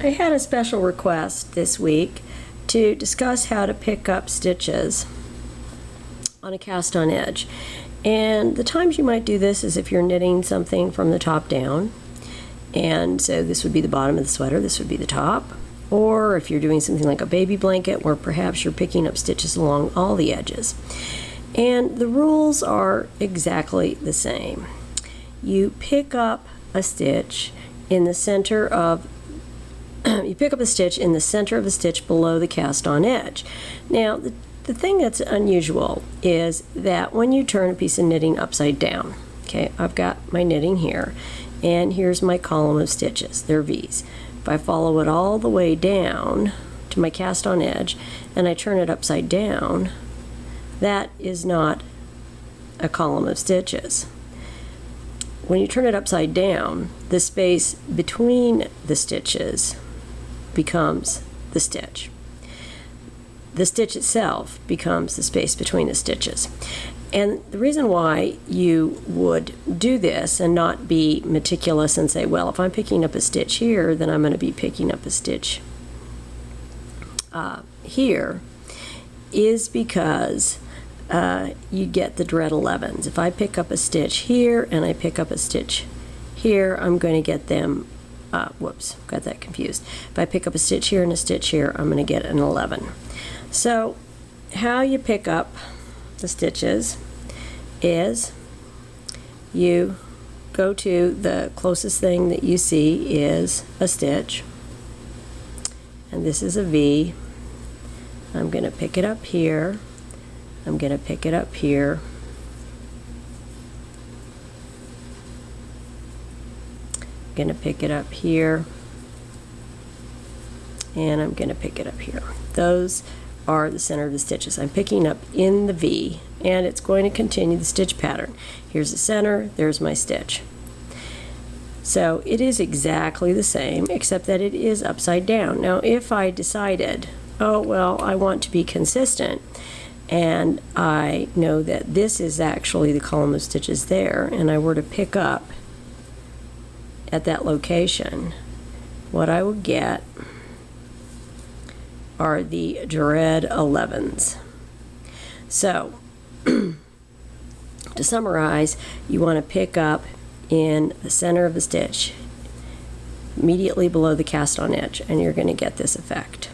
I had a special request this week to discuss how to pick up stitches on a cast-on edge. And the times you might do this is if you're knitting something from the top down, and so this would be the bottom of the sweater, this would be the top, or if you're doing something like a baby blanket where perhaps you're picking up stitches along all the edges. And the rules are exactly the same. You pick up a stitch in the center of you pick up a stitch in the center of the stitch below the cast-on edge. Now, the thing that's unusual is that when you turn a piece of knitting upside down, okay, I've got my knitting here, and here's my column of stitches. They're V's. If I follow it all the way down to my cast-on edge and I turn it upside down, that is not a column of stitches. When you turn it upside down, the space between the stitches becomes the stitch. The stitch itself becomes the space between the stitches. And the reason why you would do this and not be meticulous and say, well, if I'm picking up a stitch here, then I'm going to be picking up a stitch here, is because you get the dread 11s. If I pick up a stitch here and I pick up a stitch here, I'm going to get them, whoops, got that confused. If I pick up a stitch here and a stitch here, I'm going to get an 11. So how you pick up the stitches is you go to the closest thing that you see is a stitch, and this is a V. I'm going to pick it up here. I'm going to pick it up here. I'm going to pick it up here, and I'm going to pick it up here. Those are the center of the stitches. I'm picking up in the V, and it's going to continue the stitch pattern. Here's the center, there's my stitch. So it is exactly the same, except that it is upside down. Now if I decided, oh well, I want to be consistent, and I know that this is actually the column of stitches there, and I were to pick up at that location, what I would get are the dread 11s. So to summarize, you want to pick up in the center of the stitch immediately below the cast-on edge, and you're going to get this effect.